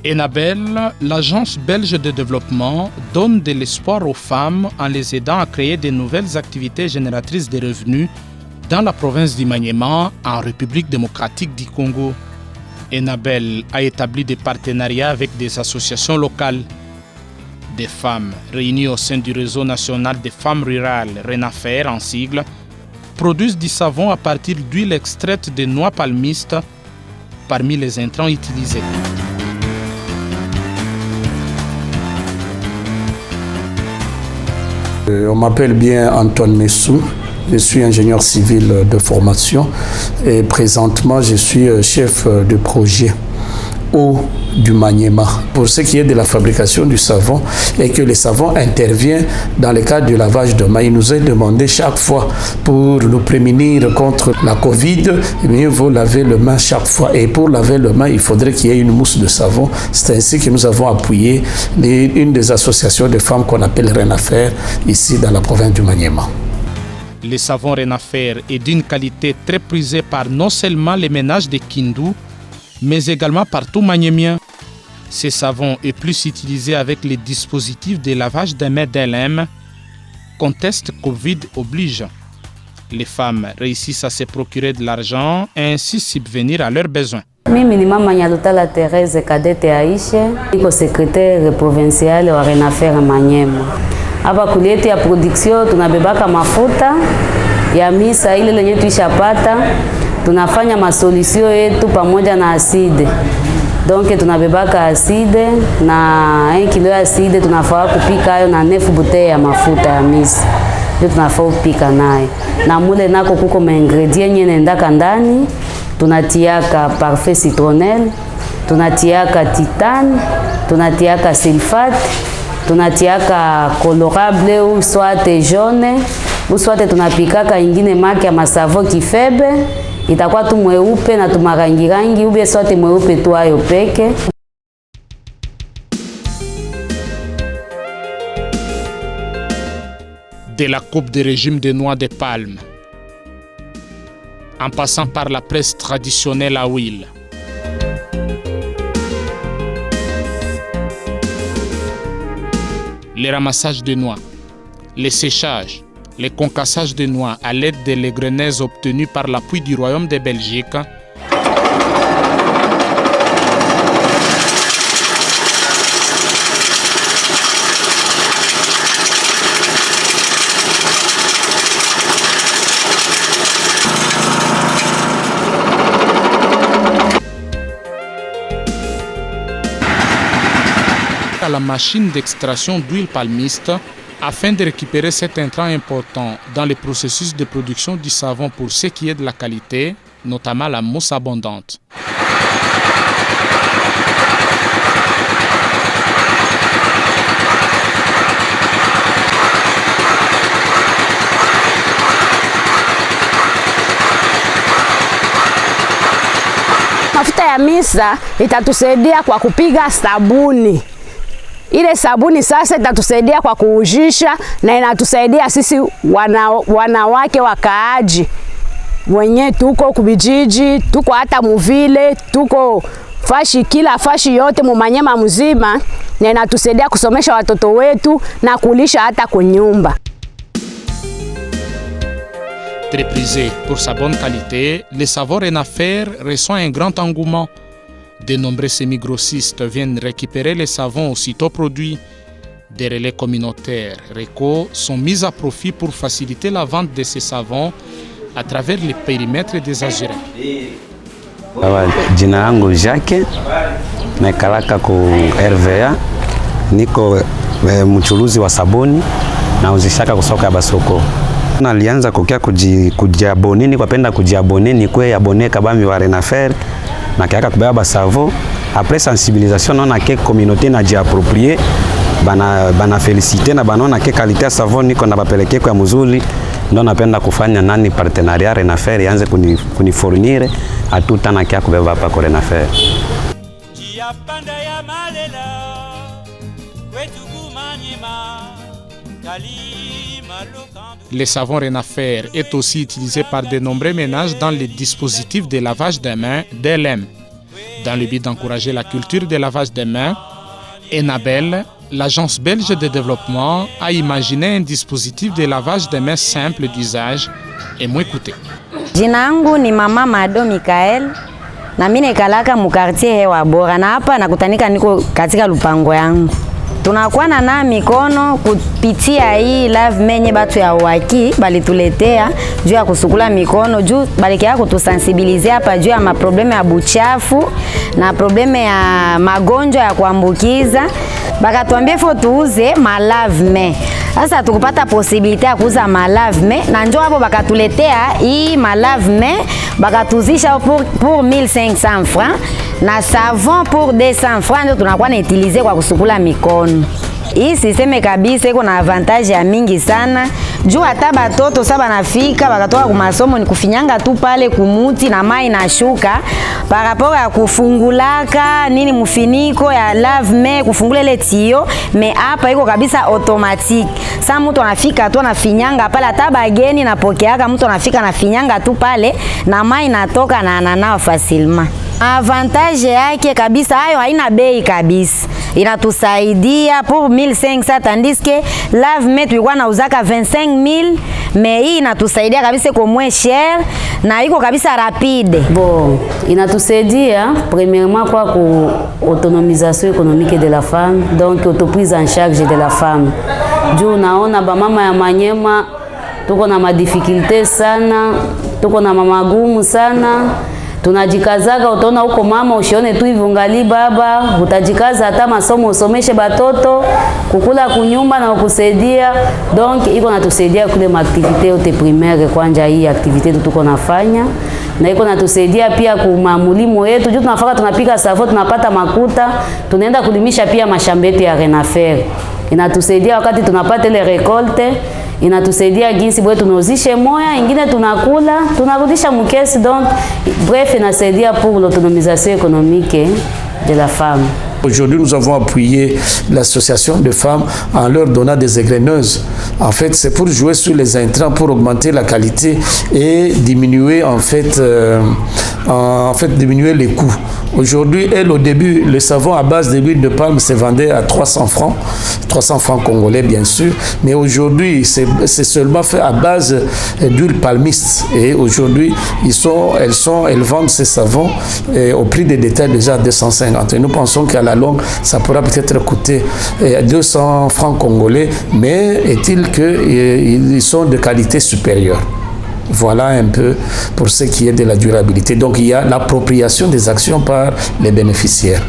Enabel, l'agence belge de développement, donne de l'espoir aux femmes en les aidant à créer de nouvelles activités génératrices de revenus dans la province du Maniema, en République démocratique du Congo. Enabel a établi des partenariats avec des associations locales. Des femmes réunies au sein du réseau national des femmes rurales, RENAFER en sigle, produisent du savon à partir d'huile extraite de noix palmistes parmi les intrants utilisés. On m'appelle bien Antoine Messou, je suis ingénieur civil de formation et présentement je suis chef de projet eau du Maniema pour ce qui est de la fabrication du savon et que le savon intervient dans le cadre du lavage de main. Il nous est demandé chaque fois pour nous prémunir contre la Covid, mieux vaut laver les mains chaque fois. Et pour laver les mains, il faudrait qu'il y ait une mousse de savon. C'est ainsi que nous avons appuyé une des associations de femmes qu'on appelle RENAFER ici dans la province du Maniema. Le savon RENAFER est d'une qualité très prisée par non seulement les ménages de Kindu, mais également par tout Maniémien. Ce savon est plus utilisé avec les dispositifs de lavage des mains d'LM. Contexte Covid oblige. Les femmes réussissent à se procurer de l'argent et ainsi subvenir à leurs besoins. Mimi ni mama Nyalutala Thérèse Kadete Aisha, niko secrétaire provincial wa RENAFER Maniema. Hapa kuleti ya production tunabebaka mafuta ya misa ile lenye tuishapata. Tunafanya masolusio yetu pamoja na aside. Donc tunabebaka aside na 1 kilo ya aside tunafaa kupika hayo na 9 bouteille ya mafuta ya misa. Ndio tunafaa kupika nayo. Na mule nako kuko maingredient yenye nendaka ndani. Tunatiaka parfait citronnelle, tunatiaka titane, tunatiaka sulfate, tunatiaka colorable ou soit jaune, ou soit tunapikaka ingine maki ya masavo kifebe. Itakuwa tu mweupe na tumarangirangi ube sote mweupe tu ayo peke. De la coupe de régime de noix de palme, en passant par la presse traditionnelle à huile, le ramassage de noix, le séchage, le concassage de noix à l'aide de l'égrenèse obtenue par l'appui du Royaume de Belgique, à la machine d'extraction d'huile palmiste afin de récupérer cet intrant important dans le processus de production du savon pour ce qui est de la qualité, notamment la mousse abondante. Mafuta ya misa itatusaidia kwa kupiga sabuni. Ile sabuni sasa itatusaidia kwa kuujisha na inatusaidia sisi wanawake wakaaji wenye tuko kubijiji, tuko hata muvile, tuko fashi kila fashi yote mu Maniema mzima, na inatusaidia kusomesha watoto wetu na kulisha hata kwa nyumba. Très prisé pour sa bonne qualité, le savon RENAFER reçoit un grand engouement. De nombreux semi-grossistes viennent récupérer les savons aussitôt produits. Des relais communautaires RECO sont mis à profit pour faciliter la vente de ces savons à travers les périmètres des Azurins. Jina yangu Jacques, nakalaka ku RVA, niko mchuruzi wa sabuni na uzishaka kusoka basoko. Nalianza kukia kujiaboneni kwa penda kujiaboneni kwe abone kabambi wa RENAFER na kiaka kubeba basavo. Après sensibilisation on a que communauté na jiapproprier bana féliciter na banona ke qualité ya savon niko na bapeleke kwa mzuri. Ndio napenda kufanya nani partenariat RENAFER yanze kunifournir atuta na kia kubeba hapa kwa RENAFER. Le savon RENAFER est aussi utilisé par de nombreux ménages dans les dispositifs de lavage des mains DLM. Dans le but d'encourager la culture de lavage des mains, Enabel, l'agence belge de développement, a imaginé un dispositif de lavage des mains simple d'usage et moins coûteux. Jina langu ni Mama Mado Mikael na mimi nekalaka mu quartier Hewa Bora na hapa nakutanika niko katika lupango yangu. Tunakuwa na mikono kupitia hii lave menye batu ya waki balituletea juu ya kusukula mikono juu balikia kutusensibilizia hapa juu ya maprobleme ya buchafu na probleme ya magonjwa ya kuambukiza. Bakatuambia fo tuuze malave me. Sasa tukupata posibilite ya kuuza malave me na njoo hapo bakatuletea hii malave me bakatuzisha pour 1500 francs na savon pour 200 francs ndio tunakuwa na utiliser kwa kusukula mikono. Hii sisteme kabisa iko na avantage ya mingi sana. Juu hata batoto saba nafika bakatoka kwa masomo ni kufinyanga tu pale kumuti na mai na shuka par rapport ya kufungulaka nini mfiniko ya lave me kufungula ile tio me hapa iko kabisa automatique. Sasa mtu anafika tu anafinyanga pale hata bageni napokeaka mtu anafika anafinyanga tu pale na mai natoka na ananao facilement. Avantage yake kabisa hayo haina bei kabisa. Inatusaidia pour 1500 tandis que lave me tulikuwa nauzaka 25000 mais hii inatusaidia kabisa kwa moins cher na iko kabisa rapide. Bon, inatusaidia premièrement kwa ku autonomisation économique de la femme, donc autoprise en charge de la femme. Juu naona ba mama ya Manyema tuko na madifikulte sana, tuko na mama gumu sana. Tunajikazaga, utaona huko mama usione tu hivyo ngali baba, utajikaza hata masomo usomeshe batoto, kukula kunyumba na kusaidia. Donc iko natusaidia kule maaktivite yote primaire kwanja hii aktivite tuko nafanya. Na iko natusaidia pia kumamulimo yetu. Juu tunafaka tunapika savo tunapata makuta, tunaenda kulimisha pia mashamba yetu ya Renafer. Inatusaidia wakati tunapata ile rekolte, inatusaidia jinsi bwe tunauzishe moya, ingine tunakula, tunarudisha mukesi. Donc bref, inasaidia pour l'autonomisation économique de la femme. Aujourd'hui, nous avons appuyé l'association de femmes en leur donnant des égreneuses. En fait, c'est pour jouer sur les intrants, pour augmenter la qualité et diminuer diminuer les coûts. Aujourd'hui, au début, le savon à base d'huile de palme se vendait à 300 francs congolais bien sûr, mais aujourd'hui, c'est seulement fait à base d'huile palmiste. Et aujourd'hui, elles vendent ces savons au prix des détails déjà à 250. Et nous pensons qu'à la longue, ça pourra peut-être coûter 200 francs congolais, mais est-il qu'ils sont de qualité supérieure. Voilà un peu pour ce qui est de la durabilité. Donc il y a l'appropriation des actions par les bénéficiaires.